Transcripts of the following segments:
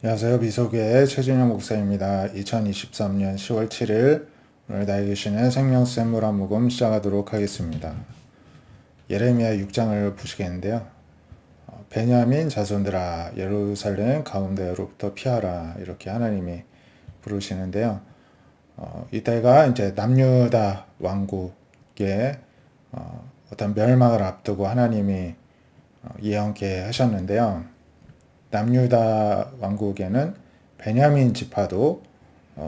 안녕하세요. 미소교의 최진영 목사입니다. 2023년 10월 7일 오늘 나에게 주시는 생명샘 물 한 모금 시작하도록 하겠습니다. 예레미야 6장을 보시겠는데요. 베냐민 자손들아 예루살렘 가운데로부터 피하라 이렇게 하나님이 부르시는데요. 이때가 이제 남유다 왕국의 어떤 멸망을 앞두고 하나님이 예언케 하셨는데요. 남유다 왕국에는 베냐민 지파도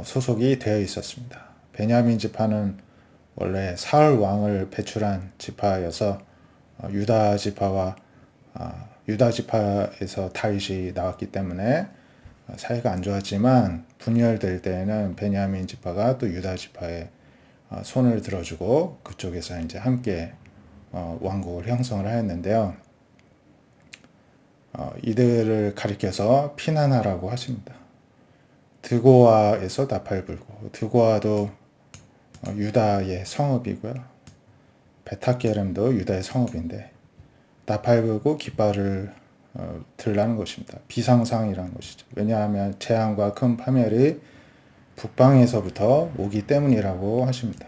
소속이 되어 있었습니다. 베냐민 지파는 원래 사울 왕을 배출한 지파여서 유다 지파와 유다 지파에서 다윗이 나왔기 때문에 사이가 안 좋았지만 분열될 때에는 베냐민 지파가 또 유다 지파에 손을 들어주고 그쪽에서 이제 함께 왕국을 형성을 하였는데요. 이들을 가리켜서 피난하라고 하십니다. 드고아에서 나팔 불고, 드고아도 유다의 성읍이고요. 베타게렘도 유다의 성읍인데 나팔 불고 깃발을 들라는 것입니다. 비상상이라는 것이죠. 왜냐하면 재앙과 큰 파멸이 북방에서부터 오기 때문이라고 하십니다.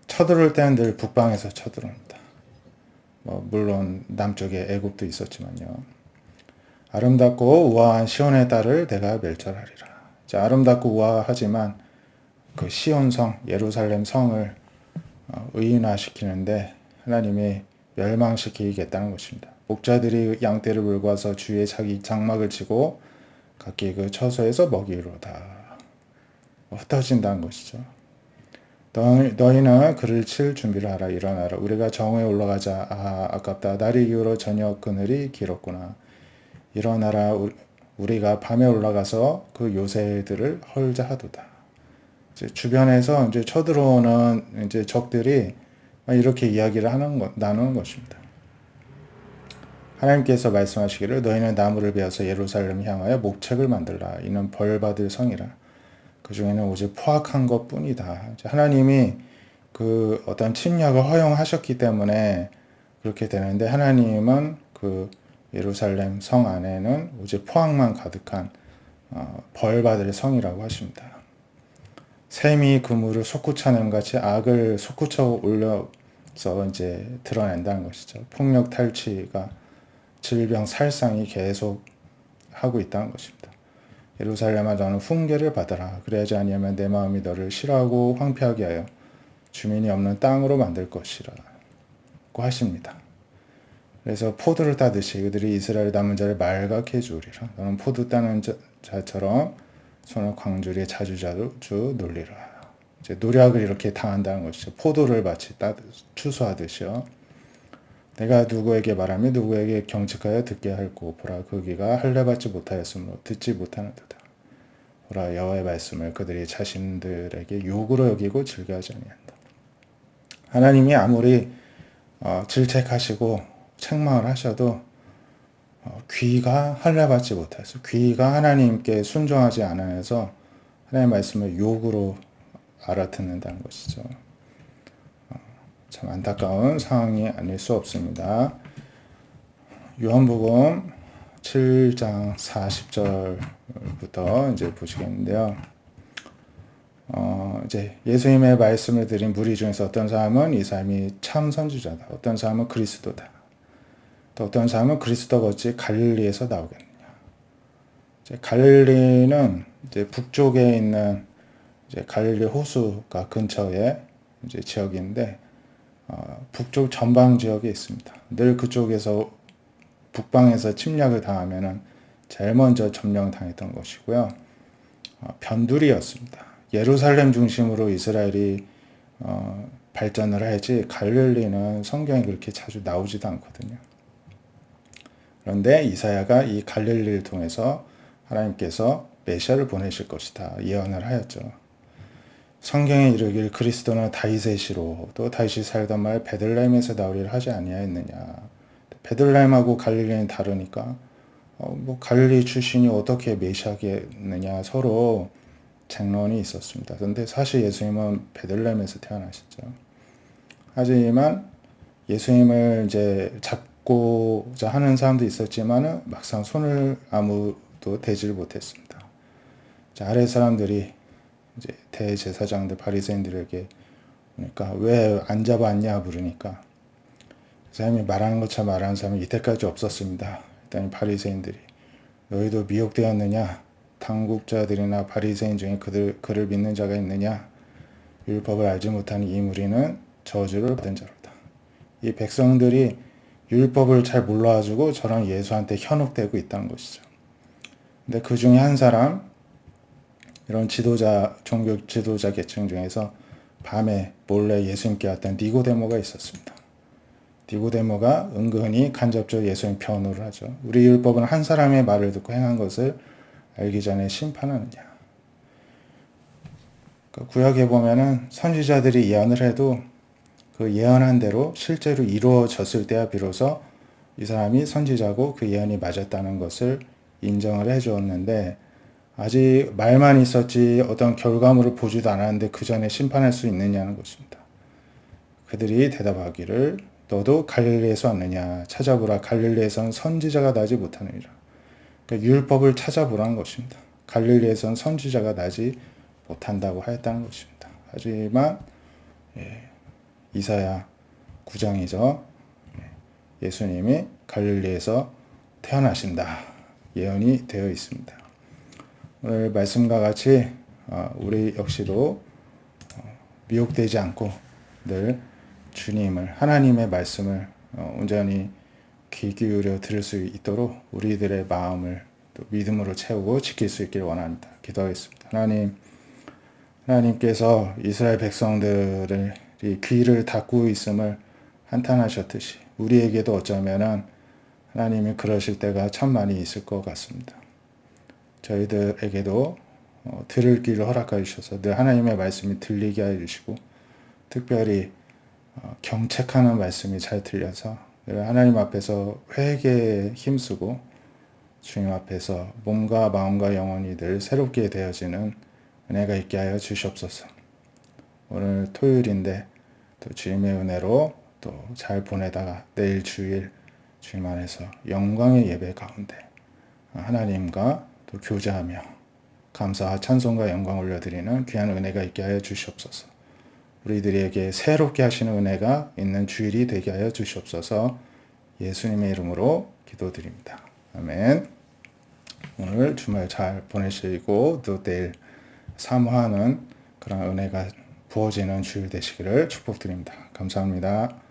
쳐들어올 때는 늘 북방에서 쳐들어옵니다. 물론 남쪽에 애굽도 있었지만요. 아름답고 우아한 시온의 딸을 내가 멸절하리라. 자, 아름답고 우아하지만 그 시온성 예루살렘 성을 의인화시키는데 하나님이 멸망시키겠다는 것입니다. 목자들이 양떼를 몰고 와서 주위에 자기 장막을 치고 각기 그 처소에서 먹이로다. 흩어진다는 것이죠. 너희는 그를 칠 준비를 하라. 일어나라. 우리가 정오에 올라가자. 아깝다. 날이 기울어 저녁 그늘이 길었구나. 일어나라. 우리가 밤에 올라가서 그 요새들을 헐자 하도다. 이제 주변에서 이제 쳐들어오는 이제 적들이 이렇게 이야기를 나누는 것입니다. 하나님께서 말씀하시기를 너희는 나무를 베어서 예루살렘 향하여 목책을 만들라. 이는 벌받을 성이라. 그 중에는 오직 포악한 것 뿐이다. 하나님이 그 어떤 침략을 허용하셨기 때문에 그렇게 되는데 하나님은 그 예루살렘 성 안에는 오직 포악만 가득한 벌받을 성이라고 하십니다. 샘이 그물을 솟구쳐냄 같이 악을 솟구쳐 올려서 이제 드러낸다는 것이죠. 폭력 탈취가 질병 살상이 계속 하고 있다는 것입니다. 예루살렘아 너는 훈계를 받아라. 그래야지 아니하면 내 마음이 너를 싫어하고 황폐하게 하여 주민이 없는 땅으로 만들 것이라고 하십니다. 그래서 포도를 따듯이 그들이 이스라엘 남은 자를 말갛게 해주리라. 너는 포도 따는 자처럼 손을 광주리에 자주 놀리라. 이제 노력을 이렇게 당한다는 것이죠. 포도를 마치 추수하듯이요. 내가 누구에게 말하며 누구에게 경책하여 듣게 할고 보라 그 귀가 할례받지 못하였으므로 듣지 못하는도다. 보라 여호와의 말씀을 그들이 자신들에게 욕으로 여기고 즐겨하지 아니한다. 하나님이 아무리 질책하시고 책망을 하셔도 귀가 할례받지 못해서 귀가 하나님께 순종하지 않아서 하나님의 말씀을 욕으로 알아듣는다는 것이죠. 참 안타까운 상황이 아닐 수 없습니다. 요한복음 7장 40절부터 이제 보시겠는데요. 이제 예수님의 말씀을 드린 무리 중에서 어떤 사람은 이 사람이 참 선지자다. 어떤 사람은 그리스도다. 또 어떤 사람은 그리스도가 어찌 갈릴리에서 나오겠느냐. 이제 갈릴리는 이제 북쪽에 있는 이제 갈릴리 호수가 근처에 이제 지역인데 북쪽 전방 지역에 있습니다. 늘 그쪽에서 북방에서 침략을 당하면은 제일 먼저 점령당했던 것이고요. 변두리였습니다. 예루살렘 중심으로 이스라엘이 발전을 해야지 갈릴리는 성경에 그렇게 자주 나오지도 않거든요. 그런데 이사야가 이 갈릴리를 통해서 하나님께서 메시아를 보내실 것이다 예언을 하였죠. 성경에 이르길 그리스도는 다윗의 시로 또 다윗이 살던 말 베들레헴에서 나오리라 하지 아니하였느냐. 베들레헴하고 갈릴리는 다르니까 갈릴리 출신이 어떻게 메시아겠느냐 서로 쟁론이 있었습니다. 그런데 사실 예수님은 베들레헴에서 태어나셨죠. 하지만 예수님을 이제 잡고자 하는 사람도 있었지만은 막상 손을 아무 축복도 되질 못했습니다. 자, 아래 사람들이 이제 대제사장들 바리새인들에게 그러니까 왜 안 잡았냐 물으니까 그 사람이 말하는 것처럼 말하는 사람이 이때까지 없었습니다. 일단 바리새인들이 너희도 미혹되었느냐? 당국자들이나 바리새인 중에 그를 믿는 자가 있느냐? 율법을 알지 못하는 이 무리는 저주를 받은 자로다. 이 백성들이 율법을 잘 몰라가지고 저런 예수한테 현혹되고 있다는 것이죠. 근데 그 중에 한 사람, 이런 지도자, 종교 지도자 계층 중에서 밤에 몰래 예수님께 왔던 니고데모가 있었습니다. 니고데모가 은근히 간접적으로 예수님 변호를 하죠. 우리 율법은 한 사람의 말을 듣고 행한 것을 알기 전에 심판하느냐. 구약에 보면은 선지자들이 예언을 해도 그 예언한 대로 실제로 이루어졌을 때야 비로소 이 사람이 선지자고 그 예언이 맞았다는 것을 인정을 해주었는데 아직 말만 있었지 어떤 결과물을 보지도 않았는데 그 전에 심판할 수 있느냐는 것입니다. 그들이 대답하기를 너도 갈릴리에서 왔느냐 찾아보라 갈릴리에선 선지자가 나지 못하느니라. 그러니까 율법을 찾아보라는 것입니다. 갈릴리에선 선지자가 나지 못한다고 하였다는 것입니다. 하지만 이사야 9장이죠. 예수님이 갈릴리에서 태어나신다 예언이 되어 있습니다. 오늘 말씀과 같이 우리 역시도 미혹되지 않고 늘 주님을 하나님의 말씀을 온전히 귀 기울여 들을 수 있도록 우리들의 마음을 또 믿음으로 채우고 지킬 수 있기를 원합니다. 기도하겠습니다. 하나님께서 이스라엘 백성들의 귀를 닫고 있음을 한탄하셨듯이 우리에게도 어쩌면은 하나님이 그러실 때가 참 많이 있을 것 같습니다. 저희들에게도 들을 귀를 허락해 주셔서 늘 하나님의 말씀이 들리게 해 주시고 특별히 경책하는 말씀이 잘 들려서 늘 하나님 앞에서 회개에 힘쓰고 주님 앞에서 몸과 마음과 영혼이 늘 새롭게 되어지는 은혜가 있게 하여 주시옵소서. 오늘 토요일인데 또 주님의 은혜로 또 잘 보내다가 내일 주일 주님 안에서 영광의 예배 가운데 하나님과 또 교제하며 감사와 찬송과 영광 올려드리는 귀한 은혜가 있게 하여 주시옵소서. 우리들에게 새롭게 하시는 은혜가 있는 주일이 되게 하여 주시옵소서. 예수님의 이름으로 기도드립니다. 아멘. 오늘 주말 잘 보내시고 또 내일 사모하는 그런 은혜가 부어지는 주일 되시기를 축복드립니다. 감사합니다.